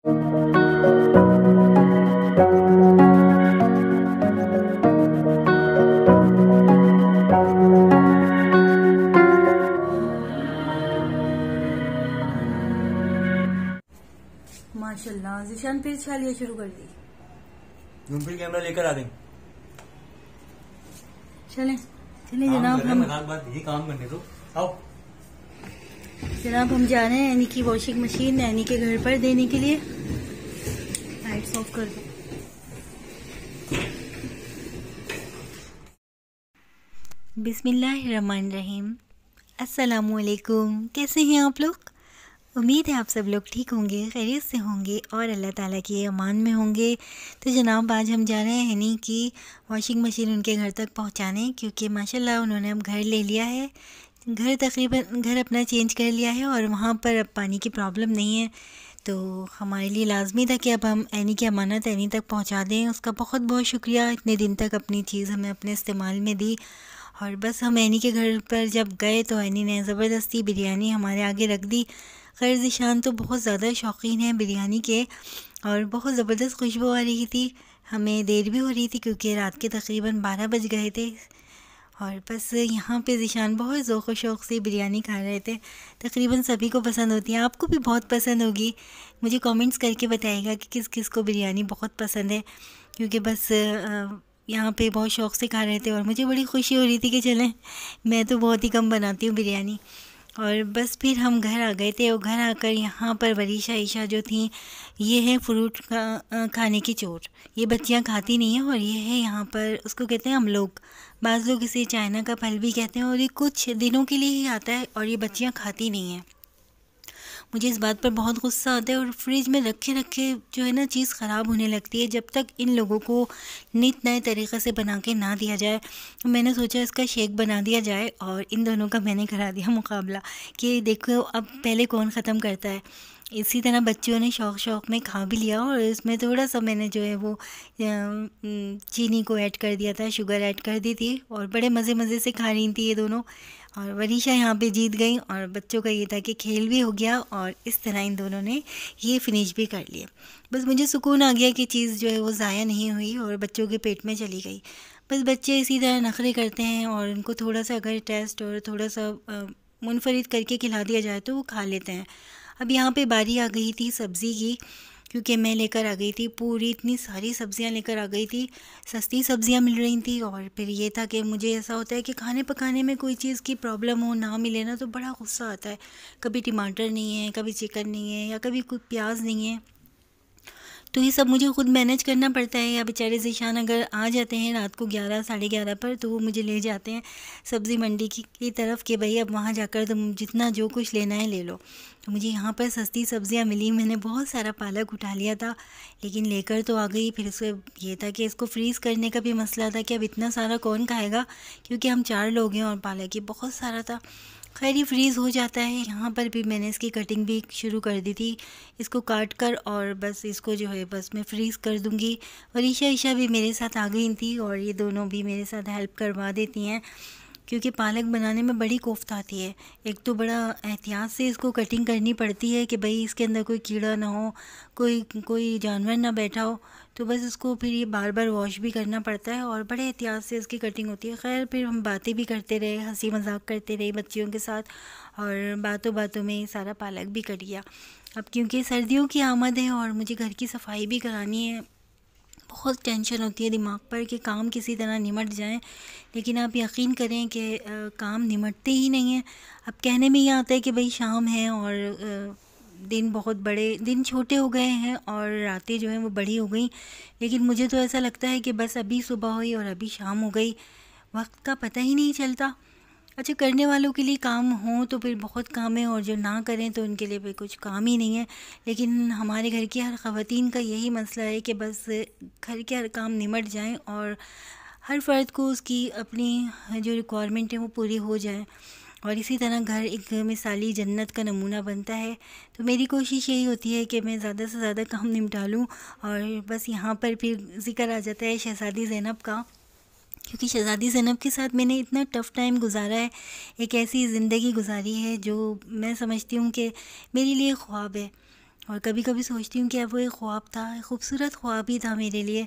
माशाल्लाह ज़िशान फिर छालियाँ शुरू कर दी। तुम फिर कैमरा लेकर आ गई। चलें चलें जनाब, हम बात यही काम करने दो। आओ जनाब, हम जा रहे हैं एनी की वॉशिंग मशीन एनी के घर पर देने के लिए। लाइट्स ऑफ कर दो। बिस्मिल्लाहिर्रहमानिर्रहीम। अस्सलामुअलैकुम। कैसे हैं आप लोग? उम्मीद है आप सब लोग ठीक होंगे, खैरियत से होंगे और अल्लाह ताला की अमान में होंगे। तो जनाब, आज हम जा रहे हैं हनी की वॉशिंग मशीन उनके घर तक पहुंचाने, क्योंकि माशाल्लाह उन्होंने अब घर ले लिया है। घर अपना चेंज कर लिया है और वहाँ पर अब पानी की प्रॉब्लम नहीं है। तो हमारे लिए लाजमी था कि अब हम एनी की अमानत एनी तक पहुँचा दें। उसका बहुत बहुत शुक्रिया, इतने दिन तक अपनी चीज़ हमें अपने इस्तेमाल में दी। और बस हम एनी के घर पर जब गए तो एनी ने ज़बरदस्ती बिरयानी हमारे आगे रख दी। खैर ज़िशान तो बहुत ज़्यादा शौकीन है बिरयानी के और बहुत ज़बरदस्त खुशबू आ रही थी। हमें देर भी हो रही थी क्योंकि रात के तकरीबन 12 बज गए थे। और बस यहाँ पे ज़िशान बहुत ज़ौक़ व शौक़ से बिरयानी खा रहे थे। तकरीबन सभी को पसंद होती है, आपको भी बहुत पसंद होगी। मुझे कमेंट्स करके बताइएगा कि किस किस को बिरयानी बहुत पसंद है, क्योंकि बस यहाँ पे बहुत शौक़ से खा रहे थे और मुझे बड़ी खुशी हो रही थी कि चलें, मैं तो बहुत ही कम बनाती हूँ बिरयानी। और बस फिर हम घर आ गए थे और घर आकर यहाँ पर वरीशा ईशा जो थी, ये है फ्रूट खाने की चोट। ये बच्चियाँ खाती नहीं हैं और ये है यहाँ पर उसको कहते हैं हम लोग, बाज़ लोग इसे चाइना का फल भी कहते हैं। और ये कुछ दिनों के लिए ही आता है और ये बच्चियाँ खाती नहीं हैं। मुझे इस बात पर बहुत गुस्सा आता है और फ्रिज में रखे रखे जो है ना चीज़ ख़राब होने लगती है जब तक इन लोगों को नित नए तरीक़े से बना के ना दिया जाए। मैंने सोचा इसका शेक बना दिया जाए और इन दोनों का मैंने करा दिया मुकाबला कि देखो अब पहले कौन ख़त्म करता है। इसी तरह बच्चियों ने शौक़ में खा भी लिया और इसमें थोड़ा सा मैंने जो है वो चीनी को ऐड कर दिया था, शुगर ऐड कर दी थी और बड़े मज़े से खा रही थी ये दोनों। और वरीशा यहाँ पे जीत गई और बच्चों का ये था कि खेल भी हो गया और इस तरह इन दोनों ने ये फिनिश भी कर लिया। बस मुझे सुकून आ गया कि चीज़ जो है वो ज़ाया नहीं हुई और बच्चों के पेट में चली गई। बस बच्चे इसी तरह नखरे करते हैं और उनको थोड़ा सा अगर टेस्ट और थोड़ा सा मुनफरिद करके खिला दिया जाए तो वो खा लेते हैं। अब यहाँ पे बारी आ गई थी सब्ज़ी की, क्योंकि मैं लेकर आ गई थी पूरी इतनी सारी सब्ज़ियाँ लेकर आ गई थी। सस्ती सब्ज़ियाँ मिल रही थी और फिर ये था कि मुझे ऐसा होता है कि खाने पकाने में कोई चीज़ की प्रॉब्लम हो ना मिले ना तो बड़ा गुस्सा आता है। कभी टमाटर नहीं है, कभी चिकन नहीं है या कभी कुछ प्याज नहीं है, तो ये सब मुझे ख़ुद मैनेज करना पड़ता है। या बेचारे ज़िशान अगर आ जाते हैं रात को 11 साढ़े 11 पर तो वो मुझे ले जाते हैं सब्ज़ी मंडी की तरफ कि भाई अब वहाँ जाकर तुम जितना जो कुछ लेना है ले लो। तो मुझे यहाँ पर सस्ती सब्ज़ियाँ मिली। मैंने बहुत सारा पालक उठा लिया था लेकिन लेकर तो आ गई। फिर उसके ये था कि इसको फ्रीज़ करने का भी मसला था कि अब इतना सारा कौन खाएगा, क्योंकि हम 4 लोग हैं और पालक ही बहुत सारा था। खैर ये फ्रीज़ हो जाता है। यहाँ पर भी मैंने इसकी कटिंग भी शुरू कर दी थी, इसको काट कर और बस इसको जो है बस मैं फ्रीज़ कर दूँगी। वरीशा ईशा भी मेरे साथ आ गई थी और ये दोनों भी मेरे साथ हेल्प करवा देती हैं, क्योंकि पालक बनाने में बड़ी कोफ्त आती है। एक तो बड़ा एहतियात से इसको कटिंग करनी पड़ती है कि भाई इसके अंदर कोई कीड़ा ना हो, कोई जानवर ना बैठा हो, तो बस इसको फिर ये बार बार वॉश भी करना पड़ता है और बड़े एहतियात से इसकी कटिंग होती है। खैर फिर हम बातें भी करते रहे, हंसी मजाक करते रहे बच्चियों के साथ और बातों बातों में सारा पालक भी कट गया। अब क्योंकि सर्दियों की आमद है और मुझे घर की सफाई भी करानी है, बहुत टेंशन होती है दिमाग पर कि काम किसी तरह निमट जाए, लेकिन आप यकीन करें कि काम निमटते ही नहीं हैं। अब कहने में ये आता है कि भाई शाम है और दिन छोटे हो गए हैं और रातें जो हैं वो बड़ी हो गई, लेकिन मुझे तो ऐसा लगता है कि बस अभी सुबह हुई और अभी शाम हो गई, वक्त का पता ही नहीं चलता। अच्छा, करने वालों के लिए काम हो तो फिर बहुत काम है और जो ना करें तो उनके लिए भी कुछ काम ही नहीं है। लेकिन हमारे घर की हर ख़वातीन का यही मसला है कि बस घर के हर काम निमट जाएं और हर फ़र्द को उसकी अपनी जो रिक्वायरमेंट है वो पूरी हो जाए और इसी तरह घर एक मिसाली जन्नत का नमूना बनता है। तो मेरी कोशिश यही होती है कि मैं ज़्यादा से ज़्यादा काम निपटा लूँ। और बस यहाँ पर फिर ज़िक्र आ जाता है शहज़ादी ज़ैनब का, क्योंकि शहज़ादी ज़ैनब के साथ मैंने इतना टफ़ टाइम गुजारा है, एक ऐसी ज़िंदगी गुजारी है जो मैं समझती हूँ कि मेरे लिए ख्वाब है। और कभी कभी सोचती हूँ कि अब वो एक ख्वाब था, एक खूबसूरत ख्वाब ही था मेरे लिए,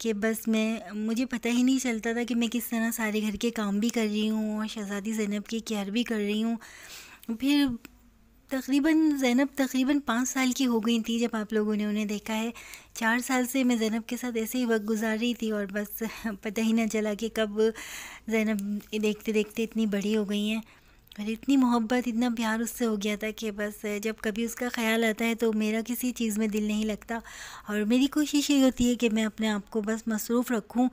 कि बस मुझे पता ही नहीं चलता था कि मैं किस तरह सारे घर के काम भी कर रही हूँ और शहज़ादी ज़ैनब की केयर भी कर रही हूँ। फिर तकरीबन 5 साल की हो गई थी जब आप लोगों ने उन्हें देखा है। 4 साल से मैं ज़ैनब के साथ ऐसे ही वक्त गुजार रही थी और बस पता ही ना चला कि कब ज़ैनब देखते देखते इतनी बड़ी हो गई हैं और इतनी मोहब्बत, इतना प्यार उससे हो गया था कि बस जब कभी उसका ख़्याल आता है तो मेरा किसी चीज़ में दिल नहीं लगता। और मेरी कोशिश ये होती है कि मैं अपने आप को बस मसरूफ़ रखूं,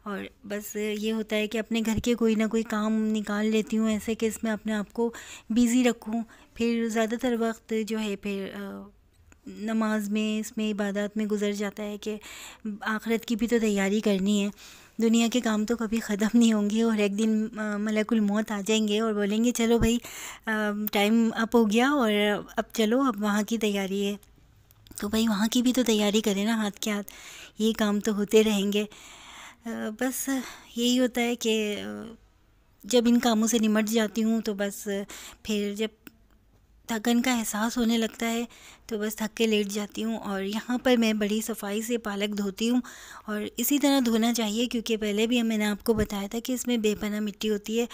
और बस ये होता है कि अपने घर के कोई ना कोई काम निकाल लेती हूँ ऐसे कि इसमें अपने आप को बिज़ी रखूं। फिर ज़्यादातर वक्त जो है फिर नमाज में, इसमें इबादत में गुजर जाता है कि आखिरत की भी तो तैयारी करनी है। दुनिया के काम तो कभी ख़त्म नहीं होंगे और एक दिन मलकुल मौत आ जाएंगे और बोलेंगे चलो भाई टाइम अप हो गया और अब चलो, अब वहाँ की तैयारी है। तो भाई वहाँ की भी तो तैयारी करें ना, हाथ के हाथ ये काम तो होते रहेंगे। बस यही होता है कि जब इन कामों से निमट जाती हूँ तो बस फिर जब थकन का एहसास होने लगता है तो बस थक के लेट जाती हूँ। और यहाँ पर मैं बड़ी सफाई से पालक धोती हूँ और इसी तरह धोना चाहिए, क्योंकि पहले भी मैंने आपको बताया था कि इसमें बेपनाह मिट्टी होती है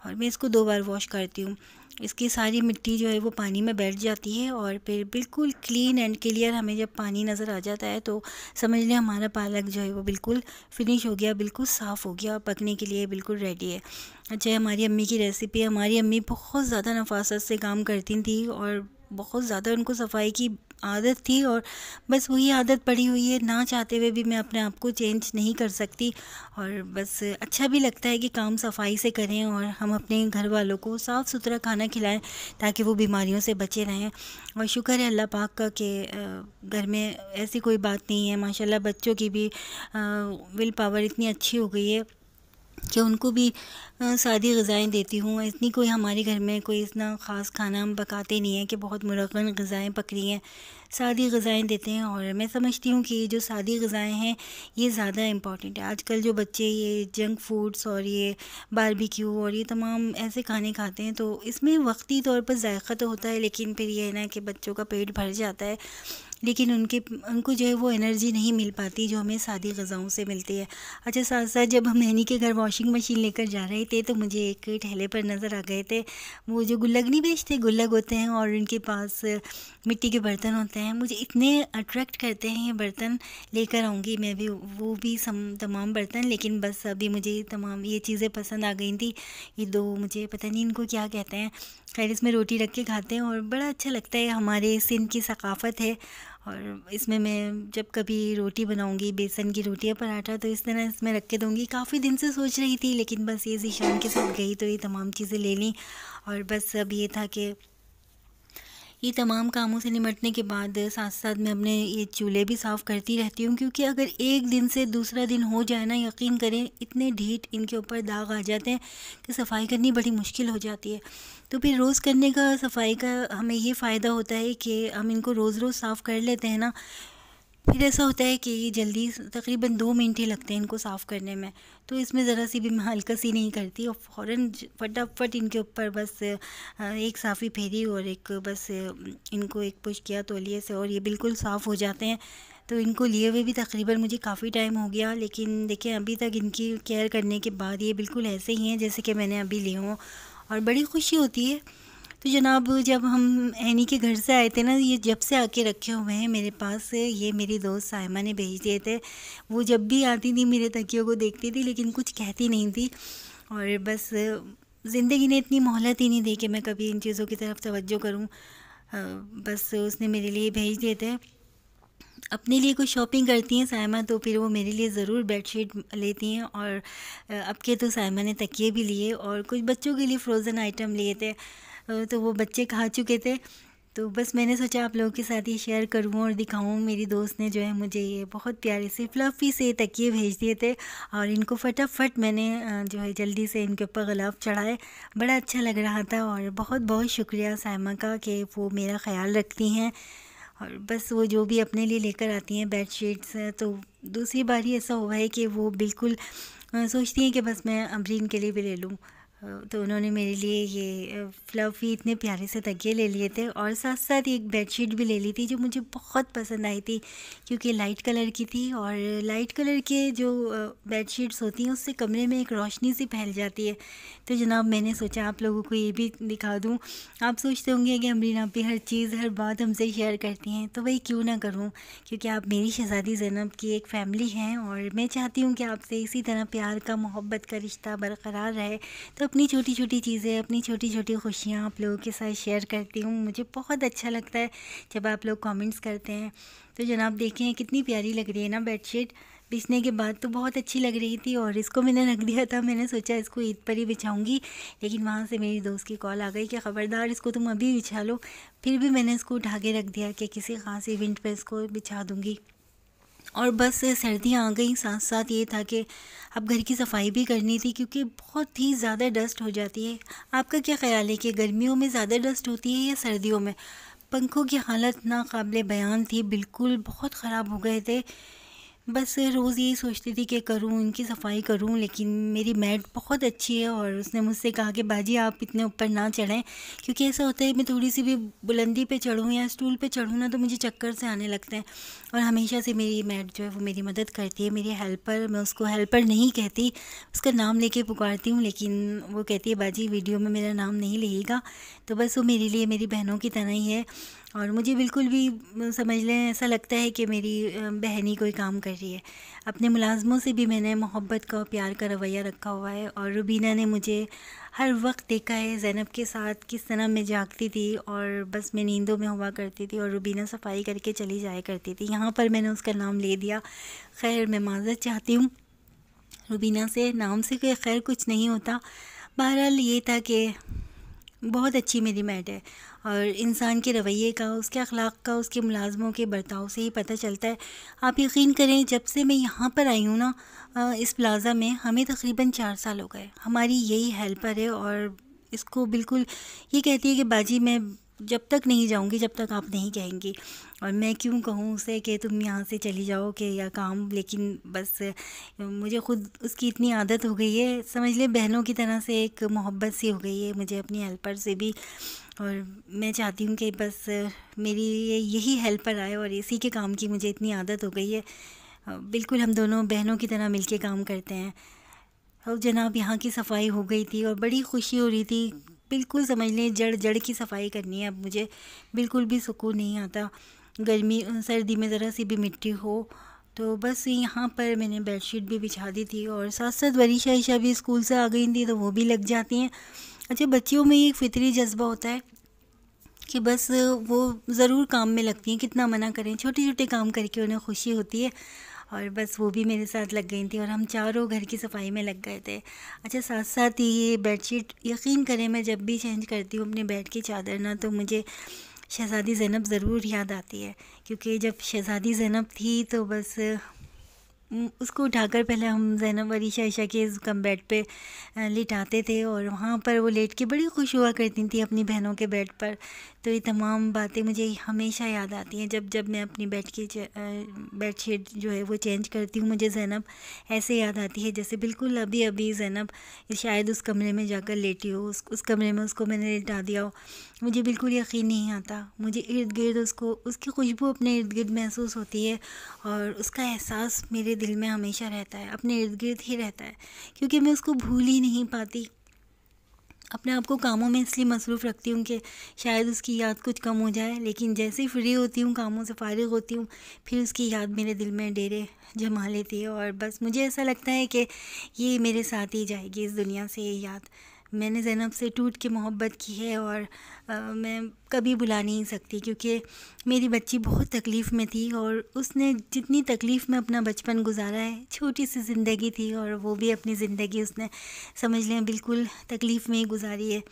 और मैं इसको 2 बार वॉश करती हूँ। इसकी सारी मिट्टी जो है वो पानी में बैठ जाती है और फिर बिल्कुल क्लीन एंड क्लियर हमें जब पानी नज़र आ जाता है तो समझ लें हमारा पालक जो है वो बिल्कुल फिनिश हो गया, बिल्कुल साफ़ हो गया, पकने के लिए बिल्कुल रेडी है। अच्छा, हमारी अम्मी की रेसिपी है। हमारी अम्मी बहुत ज़्यादा नफासत से काम करती थी और बहुत ज़्यादा उनको सफाई की आदत थी और बस वही आदत पड़ी हुई है, ना चाहते हुए भी मैं अपने आप को चेंज नहीं कर सकती। और बस अच्छा भी लगता है कि काम सफाई से करें और हम अपने घर वालों को साफ़ सुथरा खाना खिलाएं ताकि वो बीमारियों से बचे रहें। और शुक्र है अल्लाह पाक का कि घर में ऐसी कोई बात नहीं है। माशाल्लाह बच्चों की भी विल पावर इतनी अच्छी हो गई है कि उनको भी सादी ग़िज़ाएँ देती हूँ। इतनी कोई हमारे घर में कोई इतना ख़ास खाना हम पकाते नहीं हैं कि बहुत मुरक्कन ग़िज़ाएँ पक रही हैं, सादी ग़िज़ाएँ देते हैं। और मैं समझती हूँ कि ये जो सादी ग़िज़ाएँ हैं ये ज़्यादा इम्पॉर्टेंट है। आजकल जो बच्चे ये जंक फूड्स और ये बारबेक्यू और ये तमाम ऐसे खाने खाते हैं तो इसमें वक्ती तौर पर जायका तो होता है, लेकिन फिर ये है ना कि बच्चों का पेट भर जाता है, लेकिन उनको जो है वो एनर्जी नहीं मिल पाती जो हमें सादी ग़िज़ाओं से मिलती है। अच्छा, साथ साथ जब हम नैनी के घर वॉशिंग मशीन लेकर जा रहे थे तो मुझे एक ठेले पर नज़र आ गए थे वो जो गुल्लक नहीं बेचते, गुल्लक होते हैं और उनके पास मिट्टी के बर्तन होते हैं। मुझे इतने अट्रैक्ट करते हैं ये बर्तन, लेकर आऊँगी मैं भी वो भी तमाम बर्तन, लेकिन बस अभी मुझे तमाम ये चीज़ें पसंद आ गई थी। ये 2 मुझे पता नहीं इनको क्या कहते हैं, खैर इसमें रोटी रख के खाते हैं और बड़ा अच्छा लगता है। हमारे सिंध की सकाफ़त है और इसमें मैं जब कभी रोटी बनाऊंगी, बेसन की रोटी या पराठा, तो इस तरह इसमें रख के दूँगी। काफ़ी दिन से सोच रही थी लेकिन बस ये ज़ीशान के साथ गई तो ये तमाम चीज़ें ले लीं। और बस अब ये था कि ये तमाम कामों से निमटने के बाद साथ साथ मैं अपने ये चूल्हे भी साफ़ करती रहती हूँ, क्योंकि अगर एक दिन से दूसरा दिन हो जाए ना, यकीन करें इतने ढीठ इनके ऊपर दाग आ जाते हैं कि सफाई करनी बड़ी मुश्किल हो जाती है। तो फिर रोज़ करने का सफाई का हमें ये फ़ायदा होता है कि हम इनको रोज़ रोज़ साफ़ कर लेते हैं ना, फिर ऐसा होता है कि ये जल्दी तकरीबन 2 मिनट ही लगते हैं इनको साफ़ करने में। तो इसमें ज़रा सी भी मैं हल्कसी नहीं करती और फ़ौरन फटाफट इनके ऊपर बस एक साफ़ी फेरी और एक बस इनको एक पुश किया तौलिए से और ये बिल्कुल साफ़ हो जाते हैं। तो इनको लिए हुए भी तकरीबन मुझे काफ़ी टाइम हो गया, लेकिन देखें अभी तक इनकी केयर करने के बाद ये बिल्कुल ऐसे ही हैं जैसे कि मैंने अभी लिए हों और बड़ी खुशी होती है। तो जनाब, जब हम ऐनी के घर से आए थे ना, ये जब से आके रखे हुए हैं मेरे पास, ये मेरी दोस्त साइमा ने भेज दिए थे। वो जब भी आती थी मेरे तकियों को देखती थी लेकिन कुछ कहती नहीं थी और बस ज़िंदगी ने इतनी मोहलत ही नहीं दी कि मैं कभी इन चीज़ों की तरफ तवज्जो करूं। बस उसने मेरे लिए भेज दिए थे। अपने लिए कुछ शॉपिंग करती हैं साइमा तो फिर वो मेरे लिए ज़रूर बेडशीट लेती हैं और अब के तो साइमा ने तकिए भी लिए और कुछ बच्चों के लिए फ़्रोज़न आइटम लिए थे। तो वो बच्चे खा चुके थे, तो बस मैंने सोचा आप लोगों के साथ ये शेयर करूँ और दिखाऊँ। मेरी दोस्त ने जो है मुझे ये बहुत प्यारे से फ्लफ़ी से तकिए भेज दिए थे और इनको फटाफट मैंने जो है जल्दी से इनके ऊपर ग़िलाफ़ चढ़ाए। बड़ा अच्छा लग रहा था और बहुत बहुत शुक्रिया साइमा का कि वो मेरा ख़्याल रखती हैं। और बस वो जो भी अपने लिए लेकर आती हैं बेडशीट्स, तो दूसरी बार ही ऐसा हुआ है कि वो बिल्कुल सोचती हैं कि बस मैं अबरीन के लिए भी ले लूँ। तो उन्होंने मेरे लिए ये फ्लफ़ी इतने प्यारे से तकिए ले लिए थे और साथ साथ एक बेडशीट भी ले ली थी जो मुझे बहुत पसंद आई थी, क्योंकि लाइट कलर की थी। और लाइट कलर के जो बेडशीट्स होती हैं उससे कमरे में एक रोशनी सी फैल जाती है। तो जनाब मैंने सोचा आप लोगों को ये भी दिखा दूँ। आप सोचते होंगे कि अमरीन आप भी हर चीज़ हर बात हमसे शेयर करती हैं, तो भाई क्यों ना करूँ, क्योंकि आप मेरी शहज़ादी ज़ैनब की एक फ़ैमिली हैं और मैं चाहती हूँ कि आपसे इसी तरह प्यार का, मोहब्बत का रिश्ता बरकरार रहे। तो अपनी छोटी छोटी चीज़ें, अपनी छोटी छोटी खुशियाँ आप लोगों के साथ शेयर करती हूँ। मुझे बहुत अच्छा लगता है जब आप लोग कमेंट्स करते हैं। तो जनाब देखें कितनी प्यारी लग रही है ना बेडशीट। बिछने के बाद तो बहुत अच्छी लग रही थी और इसको मैंने रख दिया था। मैंने सोचा इसको ईद पर ही बिछाऊंगी, लेकिन वहाँ से मेरी दोस्त की कॉल आ गई कि ख़बरदार इसको तुम अभी बिछा लो। फिर भी मैंने इसको उठा के रख दिया कि किसी ख़ास इवेंट पर इसको बिछा दूँगी। और बस सर्दियाँ आ गई, साथ साथ ये था कि अब घर की सफाई भी करनी थी, क्योंकि बहुत ही ज़्यादा डस्ट हो जाती है। आपका क्या ख़्याल है कि गर्मियों में ज़्यादा डस्ट होती है या सर्दियों में? पंखों की हालत नाकाबिले बयान थी, बिल्कुल बहुत ख़राब हो गए थे। बस रोज़ यही सोचती थी कि करूँ, इनकी सफाई करूँ, लेकिन मेरी मैड बहुत अच्छी है और उसने मुझसे कहा कि बाजी आप इतने ऊपर ना चढ़ें, क्योंकि ऐसा होता है मैं थोड़ी सी भी बुलंदी पे चढ़ूँ या स्टूल पे चढ़ूँ ना तो मुझे चक्कर से आने लगते हैं। और हमेशा से मेरी मैड जो है वो मेरी मदद करती है, मेरी हेल्पर। मैं उसको हेल्पर नहीं कहती, उसका नाम लेके पुकारती हूँ, लेकिन वो कहती है बाजी वीडियो में मेरा नाम नहीं लेगा। तो बस वो मेरे लिए मेरी बहनों की तरह ही है और मुझे बिल्कुल भी समझ लें ऐसा लगता है कि मेरी बहन ही कोई काम कर रही है। अपने मुलाज़मों से भी मैंने मोहब्बत का, प्यार का रवैया रखा हुआ है और रुबीना ने मुझे हर वक्त देखा है ज़ैनब के साथ किस तरह मैं जागती थी और बस मैं नींदों में हुआ करती थी और रुबीना सफाई करके चली जाया करती थी। यहाँ पर मैंने उसका नाम ले दिया। खैर मैं माज़रत चाहती हूँ रुबीना से, नाम से कोई खैर कुछ नहीं होता। बहरहाल ये था कि बहुत अच्छी मेरी मैड है और इंसान के रवैये का, उसके अखलाक का, उसके मुलाज़मों के बर्ताव से ही पता चलता है। आप यकीन करें जब से मैं यहाँ पर आई हूँ ना इस प्लाज़ा में, हमें तकरीबन 4 साल हो गए। हमारी यही हेल्पर है और इसको बिल्कुल ये कहती है कि बाजी मैं जब तक नहीं जाऊँगी जब तक आप नहीं कहेंगी। और मैं क्यों कहूँ उसे कि तुम यहाँ से चली जाओ कि या काम, लेकिन बस मुझे ख़ुद उसकी इतनी आदत हो गई है, समझ ले बहनों की तरह से एक मोहब्बत सी हो गई है मुझे अपनी हेल्पर से भी। और मैं चाहती हूँ कि बस मेरी यही हेल्पर आए और इसी के काम की मुझे इतनी आदत हो गई है। बिल्कुल हम दोनों बहनों की तरह मिलके काम करते हैं। और जनाब यहाँ की सफाई हो गई थी और बड़ी खुशी हो रही थी। बिल्कुल समझ लें जड़ जड़ की सफाई करनी है अब मुझे, बिल्कुल भी सुकून नहीं आता गर्मी सर्दी में ज़रा सी भी मिट्टी हो। तो बस यहाँ पर मैंने बेडशीट भी बिछा दी थी और साथ साथ वरीशा ईशा भी स्कूल से आ गई थी तो वो भी लग जाती हैं। अच्छा, बच्चियों में एक फ़ितरी जज्बा होता है कि बस वो ज़रूर काम में लगती हैं, कितना मना करें, छोटे छोटे काम करके उन्हें खुशी होती है। और बस वो भी मेरे साथ लग गई थी और हम चारों घर की सफाई में लग गए थे। अच्छा, साथ साथ ये बेडशीट यकीन करें मैं जब भी चेंज करती हूँ अपने बेड की चादर ना तो मुझे शहज़ादी ज़ैनब ज़रूर याद आती है, क्योंकि जब शहज़ादी ज़ैनब थी तो बस उसको उठाकर पहले हम ज़ैनब वरीशा ईशा के कम बेड पे लिटाते थे और वहाँ पर वो लेट के बड़ी खुश हुआ करती थी अपनी बहनों के बेड पर। तो ये तमाम बातें मुझे हमेशा याद आती हैं जब जब मैं अपनी बेडशीट जो है वो चेंज करती हूँ। मुझे ज़ैनब ऐसे याद आती है जैसे बिल्कुल अभी अभी ज़ैनब शायद उस कमरे में जाकर लेटी हो, उस कमरे में उसको मैंने लिटा दिया हो। मुझे बिल्कुल यकीन नहीं आता, मुझे इर्द गिर्द उसकी खुशबू अपने इर्द गिर्द महसूस होती है और उसका एहसास मेरे दिल में हमेशा रहता है, अपने इर्द गिर्द ही रहता है, क्योंकि मैं उसको भूल ही नहीं पाती। अपने आप को कामों में इसलिए मसरूफ़ रखती हूँ कि शायद उसकी याद कुछ कम हो जाए, लेकिन जैसे ही फ्री होती हूँ, कामों से फ़ारिग होती हूँ, फिर उसकी याद मेरे दिल में डेरे जमा लेती है और बस मुझे ऐसा लगता है कि ये मेरे साथ ही जाएगी इस दुनिया से ये याद। मैंने ज़ैनब से टूट के मोहब्बत की है और मैं कभी भुला नहीं सकती, क्योंकि मेरी बच्ची बहुत तकलीफ़ में थी और उसने जितनी तकलीफ़ में अपना बचपन गुजारा है, छोटी सी ज़िंदगी थी और वो भी अपनी ज़िंदगी उसने समझ लें बिल्कुल तकलीफ़ में ही गुजारी है।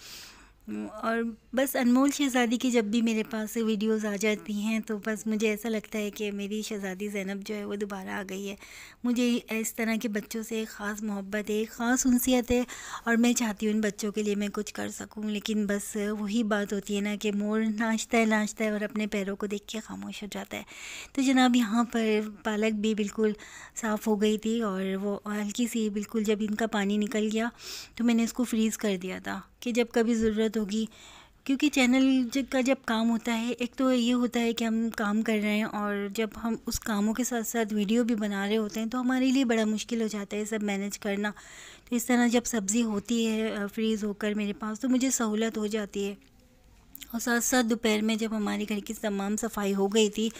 और बस अनमोल शहज़ादी की जब भी मेरे पास वीडियोस आ जाती हैं तो बस मुझे ऐसा लगता है कि मेरी शहज़ादी ज़ैनब जो है वो दोबारा आ गई है। मुझे इस तरह के बच्चों से एक ख़ास मोहब्बत है, एक ख़ास उनसियत है और मैं चाहती हूँ इन बच्चों के लिए मैं कुछ कर सकूँ। लेकिन बस वही बात होती है ना कि मोर नाचता है और अपने पैरों को देख के ख़ामोश हो जाता है। तो जनाब यहाँ पर पालक भी बिल्कुल साफ़ हो गई थी और वो हल्की सी बिल्कुल जब इनका पानी निकल गया तो मैंने इसको फ्रीज़ कर दिया था कि जब कभी ज़रूरत होगी। क्योंकि चैनल का जब काम होता है, एक तो ये होता है कि हम काम कर रहे हैं और जब हम उस कामों के साथ साथ वीडियो भी बना रहे होते हैं तो हमारे लिए बड़ा मुश्किल हो जाता है सब मैनेज करना। तो इस तरह जब सब्ज़ी होती है फ्रीज़ होकर मेरे पास तो मुझे सहूलत हो जाती है। और साथ साथ दोपहर में जब हमारे घर की तमाम सफाई हो गई थी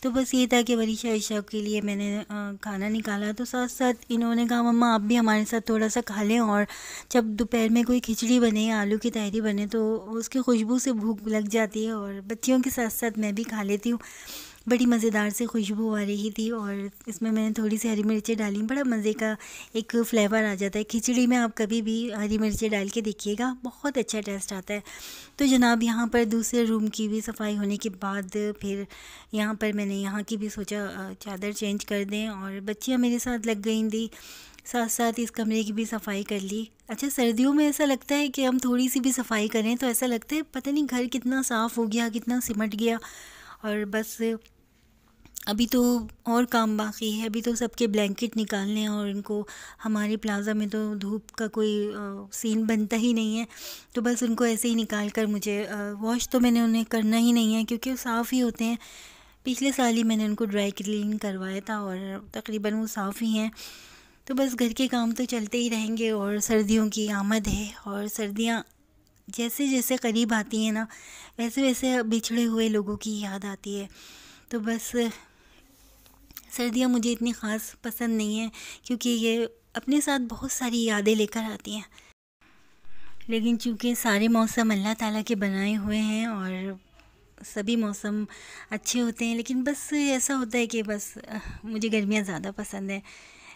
तो बस ये था कि वरीशा ईशा के लिए मैंने खाना निकाला। तो साथ साथ इन्होंने कहा मम्मा आप भी हमारे साथ थोड़ा सा खा लें, और जब दोपहर में कोई खिचड़ी बने या आलू की तहरी बने तो उसकी खुशबू से भूख लग जाती है और बच्चियों के साथ साथ मैं भी खा लेती हूँ। बड़ी मज़ेदार सी खुशबू आ रही थी और इसमें मैंने थोड़ी सी हरी मिर्चें डाली, बड़ा मज़े का एक फ़्लेवर आ जाता है खिचड़ी में। आप कभी भी हरी मिर्चें डाल के देखिएगा, बहुत अच्छा टेस्ट आता है। तो जनाब यहाँ पर दूसरे रूम की भी सफाई होने के बाद फिर यहाँ पर मैंने यहाँ की भी सोचा चादर चेंज कर दें और बच्चियाँ मेरे साथ लग गई थी, साथ साथ इस कमरे की भी सफाई कर ली। अच्छा, सर्दियों में ऐसा लगता है कि हम थोड़ी सी भी सफाई करें तो ऐसा लगता है पता नहीं घर कितना साफ़ हो गया, कितना सिमट गया। और बस अभी तो और काम बाकी है, अभी तो सबके ब्लैंकेट निकालने हैं और इनको हमारे प्लाज़ा में तो धूप का कोई सीन बनता ही नहीं है। तो बस उनको ऐसे ही निकाल कर मुझे वॉश तो मैंने उन्हें करना ही नहीं है क्योंकि वो साफ़ ही होते हैं। पिछले साल ही मैंने उनको ड्राई क्लीन करवाया था और तकरीबन वो साफ़ ही हैं। तो बस घर के काम तो चलते ही रहेंगे और सर्दियों की आमद है और सर्दियाँ जैसे जैसे करीब आती हैं ना वैसे वैसे बिछड़े हुए लोगों की याद आती है। तो बस सर्दियाँ मुझे इतनी ख़ास पसंद नहीं है क्योंकि ये अपने साथ बहुत सारी यादें लेकर आती हैं। लेकिन चूँकि सारे मौसम अल्लाह ताला के बनाए हुए हैं और सभी मौसम अच्छे होते हैं, लेकिन बस ऐसा होता है कि बस मुझे गर्मियाँ ज़्यादा पसंद है।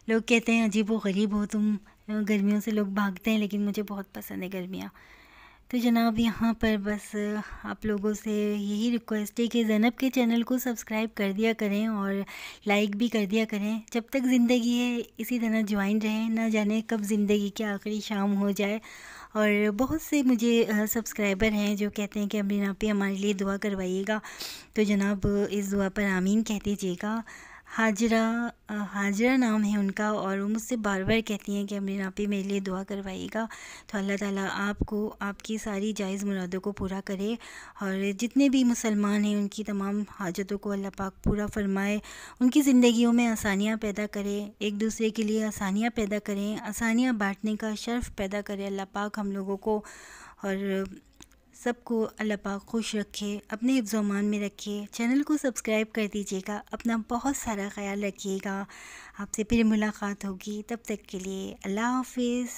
लोग कहते हैं अजीब व गरीब हो तुम, गर्मियों से लोग भागते हैं, लेकिन मुझे बहुत पसंद है गर्मियाँ। तो जनाब यहाँ पर बस आप लोगों से यही रिक्वेस्ट है कि ज़ैनब के चैनल को सब्सक्राइब कर दिया करें और लाइक भी कर दिया करें। जब तक ज़िंदगी है इसी तरह ज्वाइन रहें, ना जाने कब ज़िंदगी की आखिरी शाम हो जाए। और बहुत से मुझे सब्सक्राइबर हैं जो कहते हैं कि अमरीन आपी हमारे लिए दुआ करवाइएगा, तो जनाब इस दुआ पर आमीन कह दीजिएगा। हाजरा नाम है उनका और वो मुझसे बार बार कहती हैं कि अमरीन आपी मेरे लिए दुआ करवाइएगा। तो अल्लाह ताला आपको आपकी सारी जायज़ मुरादों को पूरा करे और जितने भी मुसलमान हैं उनकी तमाम हाजतों को अल्लाह पाक पूरा फ़रमाए, उनकी ज़िंदगियों में आसानियाँ पैदा करे, एक दूसरे के लिए आसानियाँ पैदा करें, आसानियाँ बांटने का शर्फ़ पैदा करे अल्लाह पाक हम लोगों को। और सबको अल्लाह पाक खुश रखे, अपने हिफ्ज़ अमान में रखे। चैनल को सब्सक्राइब कर दीजिएगा, अपना बहुत सारा ख्याल रखिएगा। आपसे फिर मुलाकात होगी, तब तक के लिए अल्लाह हाफ़िज़।